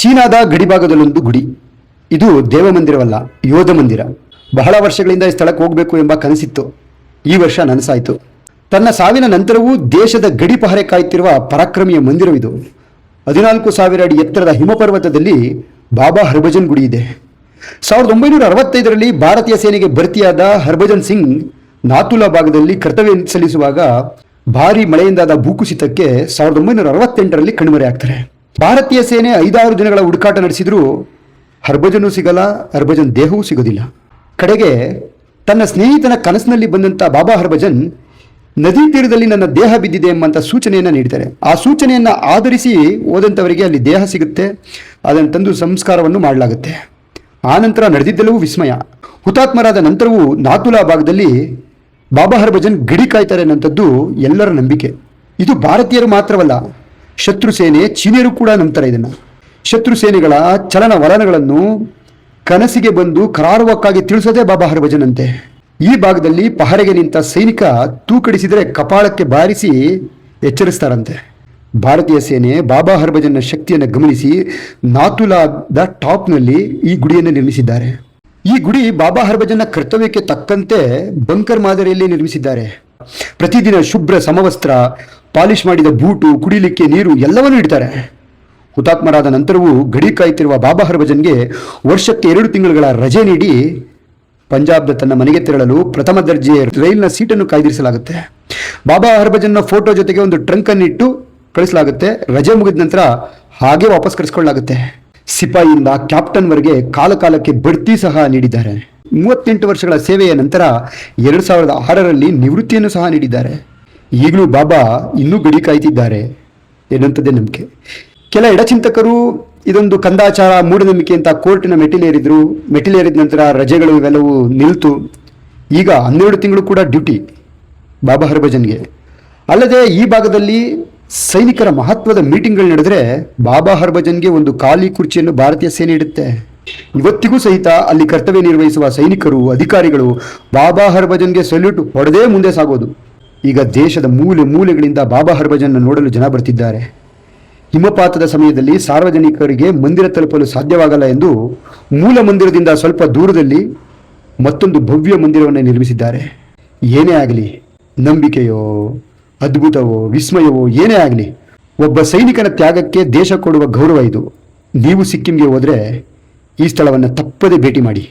ಚೀನಾದ ಗಡಿಭಾಗದಲ್ಲೊಂದು ಗುಡಿ. ಇದು ದೇವಮಂದಿರವಲ್ಲ, ಯೋಧ ಮಂದಿರ. ಬಹಳ ವರ್ಷಗಳಿಂದ ಈ ಸ್ಥಳಕ್ಕೆ ಹೋಗಬೇಕು ಎಂಬ ಕನಸಿತ್ತು. ಈ ವರ್ಷ ನನಸಾಯಿತು. ತನ್ನ ಸಾವಿನ ನಂತರವೂ ದೇಶದ ಗಡಿ ಪಹರೆ ಕಾಯುತ್ತಿರುವ ಪರಾಕ್ರಮಿಯ ಮಂದಿರವಿದು. 14,000 ಅಡಿ ಎತ್ತರದ ಹಿಮಪರ್ವತದಲ್ಲಿ ಬಾಬಾ ಹರ್ಭಜನ್ ಗುಡಿ ಇದೆ. 1965ರಲ್ಲಿ ಭಾರತೀಯ ಸೇನೆಗೆ ಭರ್ತಿಯಾದ ಹರ್ಭಜನ್ ಸಿಂಗ್ ನಾಥುಲಾ ಭಾಗದಲ್ಲಿ ಕರ್ತವ್ಯ ಸಲ್ಲಿಸುವಾಗ ಭಾರೀ ಮಳೆಯಿಂದಾದ ಭೂಕುಸಿತಕ್ಕೆ 1968ರಲ್ಲಿ ಕಣ್ಮರೆಯಾಗ್ತಾರೆ. ಭಾರತೀಯ ಸೇನೆ 5-6 ದಿನಗಳ ಹುಡುಕಾಟ ನಡೆಸಿದ್ರೂ ಹರ್ಭಜನೂ ಸಿಗಲ್ಲ, ಹರ್ಭಜನ್ ದೇಹವೂ ಸಿಗೋದಿಲ್ಲ. ಕಡೆಗೆ ತನ್ನ ಸ್ನೇಹಿತನ ಕನಸಿನಲ್ಲಿ ಬಂದಂಥ ಬಾಬಾ ಹರ್ಭಜನ್ ನದಿ ತೀರದಲ್ಲಿ ನನ್ನ ದೇಹ ಬಿದ್ದಿದೆ ಎಂಬಂಥ ಸೂಚನೆಯನ್ನು ನೀಡ್ತಾರೆ. ಆ ಸೂಚನೆಯನ್ನು ಆಧರಿಸಿ ಹೋದಂಥವರಿಗೆ ಅಲ್ಲಿ ದೇಹ ಸಿಗುತ್ತೆ, ಅದನ್ನು ತಂದು ಸಂಸ್ಕಾರವನ್ನು ಮಾಡಲಾಗುತ್ತೆ. ಆನಂತರ ನಡೆದಿದ್ದೆಲ್ಲವೂ ವಿಸ್ಮಯ. ಹುತಾತ್ಮರಾದ ನಂತರವೂ ನಾಥುಲಾ ಭಾಗದಲ್ಲಿ ಬಾಬಾ ಹರ್ಭಜನ್ ಗಡಿ ಕಾಯ್ತಾರೆ ಅನ್ನೋಂಥದ್ದು ಎಲ್ಲರ ನಂಬಿಕೆ. ಇದು ಭಾರತೀಯರು ಮಾತ್ರವಲ್ಲ, ಶತ್ರು ಸೇನೆ ಚೀನಿಯರು ಕೂಡ ನಂಬ್ತಾರೆ ಇದನ್ನು. ಶತ್ರು ಸೇನೆಗಳ ಚಲನವಲನಗಳನ್ನು ಕನಸಿಗೆ ಬಂದು ಕರಾರುವಕ್ಕಾಗಿ ತಿಳಿಸೋದೇ ಬಾಬಾ ಹರ್ಭಜನ್ ಅಂತೆ. ಈ ಭಾಗದಲ್ಲಿ ಪಹರೆಗೆ ನಿಂತ ಸೈನಿಕ ತೂಕಡಿಸಿದರೆ ಕಪಾಳಕ್ಕೆ ಬಾರಿಸಿ ಎಚ್ಚರಿಸ್ತಾರಂತೆ. ಭಾರತೀಯ ಸೇನೆ ಬಾಬಾ ಹರ್ಭಜನ್ನ ಶಕ್ತಿಯನ್ನು ಗಮನಿಸಿ ನಾಥುಲಾದ ಟಾಪ್ನಲ್ಲಿ ಈ ಗುಡಿಯನ್ನು ನಿರ್ಮಿಸಿದ್ದಾರೆ. ಈ ಗುಡಿ ಬಾಬಾ ಹರ್ಭಜನ್ನ ಕರ್ತವ್ಯಕ್ಕೆ ತಕ್ಕಂತೆ ಬಂಕರ್ ಮಾದರಿಯಲ್ಲಿ ನಿರ್ಮಿಸಿದ್ದಾರೆ. ಪ್ರತಿದಿನ ಶುಭ್ರ ಸಮವಸ್ತ್ರ, ಪಾಲಿಶ್ ಮಾಡಿದ ಬೂಟು, ಕುಡಿಲಿಕ್ಕೆ ನೀರು ಎಲ್ಲವನ್ನೂ ಇಡ್ತಾರೆ. ಹುತಾತ್ಮರಾದ ನಂತರವೂ ಗಡಿ ಕಾಯುತ್ತಿರುವ ಬಾಬಾ ಹರ್ಭಜನ್ಗೆ ವರ್ಷಕ್ಕೆ 2 ತಿಂಗಳುಗಳ ರಜೆ ನೀಡಿ ಪಂಜಾಬ್ದ ತನ್ನ ಮನೆಗೆ ತೆರಳಲು ಪ್ರಥಮ ದರ್ಜೆ ರೈಲ್ನ ಸೀಟನ್ನು ಕಾಯ್ದಿರಿಸಲಾಗುತ್ತೆ. ಬಾಬಾ ಹರ್ಭಜನ್ನ ಫೋಟೋ ಜೊತೆಗೆ ಒಂದು ಟ್ರಂಕ್ ಅನ್ನು ಇಟ್ಟು ಕಳಿಸಲಾಗುತ್ತೆ. ರಜೆ ಮುಗಿದ ನಂತರ ಹಾಗೆ ವಾಪಸ್ ಕರೆಸ್ಕೊಳ್ಳಲಾಗುತ್ತೆ. ಸಿಪಾಯಿಯಿಂದ ಕ್ಯಾಪ್ಟನ್ವರೆಗೆ ಕಾಲಕ್ಕೆ ಬಡ್ತಿ ಸಹ ನೀಡಿದ್ದಾರೆ. 38 ವರ್ಷಗಳ ಸೇವೆಯ ನಂತರ 2006ರಲ್ಲಿ ನಿವೃತ್ತಿಯನ್ನು ಸಹ ನೀಡಿದ್ದಾರೆ. ಈಗಲೂ ಬಾಬಾ ಇನ್ನೂ ಗಡಿ ಕಾಯ್ತಿದ್ದಾರೆ ಎನ್ನುವಂಥದ್ದೇ ನಂಬಿಕೆ. ಕೆಲ ಎಡಚಿಂತಕರು ಇದೊಂದು ಕಂದಾಚಾರ, ಮೂಢನಂಬಿಕೆ ಅಂತ ಕೋರ್ಟಿನ ಮೆಟ್ಟಿಲೇರಿದ್ರು. ಮೆಟ್ಟಿಲೇರಿದ ನಂತರ ರಜೆಗಳು ಇವೆಲ್ಲವೂ ನಿಲ್ತು. ಈಗ 12 ತಿಂಗಳು ಕೂಡ ಡ್ಯೂಟಿ ಬಾಬಾ ಹರ್ಭಜನ್ಗೆ. ಅಲ್ಲದೆ ಈ ಭಾಗದಲ್ಲಿ ಸೈನಿಕರ ಮಹತ್ವದ ಮೀಟಿಂಗ್ಗಳು ನಡೆದರೆ ಬಾಬಾ ಹರ್ಭಜನ್ಗೆ ಒಂದು ಖಾಲಿ ಕುರ್ಚಿಯನ್ನು ಭಾರತೀಯ ಸೇನೆ ಇಡುತ್ತೆ. ಇವತ್ತಿಗೂ ಸಹಿತ ಅಲ್ಲಿ ಕರ್ತವ್ಯ ನಿರ್ವಹಿಸುವ ಸೈನಿಕರು, ಅಧಿಕಾರಿಗಳು ಬಾಬಾ ಹರ್ಭಜನ್ಗೆ ಸಲ್ಯೂಟ್ ಹೊಡೆದೇ ಮುಂದೆ ಸಾಗೋದು. ಈಗ ದೇಶದ ಮೂಲೆ ಮೂಲೆಗಳಿಂದ ಬಾಬಾ ಹರ್ಭಜನ್ನ ನೋಡಲು ಜನ ಬರ್ತಿದ್ದಾರೆ. ಹಿಮಪಾತದ ಸಮಯದಲ್ಲಿ ಸಾರ್ವಜನಿಕರಿಗೆ ಮಂದಿರ ತಲುಪಲು ಸಾಧ್ಯವಾಗಲ್ಲ ಎಂದು ಮೂಲ ಮಂದಿರದಿಂದ ಸ್ವಲ್ಪ ದೂರದಲ್ಲಿ ಮತ್ತೊಂದು ಭವ್ಯ ಮಂದಿರವನ್ನು ನಿರ್ಮಿಸಿದ್ದಾರೆ. ಏನೇ ಆಗಲಿ, ನಂಬಿಕೆಯೋ ಅದ್ಭುತವೋ ವಿಸ್ಮಯವೋ ಏನೇ ಆಗಲಿ, ಒಬ್ಬ ಸೈನಿಕನ ತ್ಯಾಗಕ್ಕೆ ದೇಶ ಕೊಡುವ ಗೌರವ ಇದು. ನೀವು ಸಿಕ್ಕಿಂಗೆ ಹೋದರೆ ಈ ಸ್ಥಳವನ್ನು ತಪ್ಪದೇ ಭೇಟಿ ಮಾಡಿ.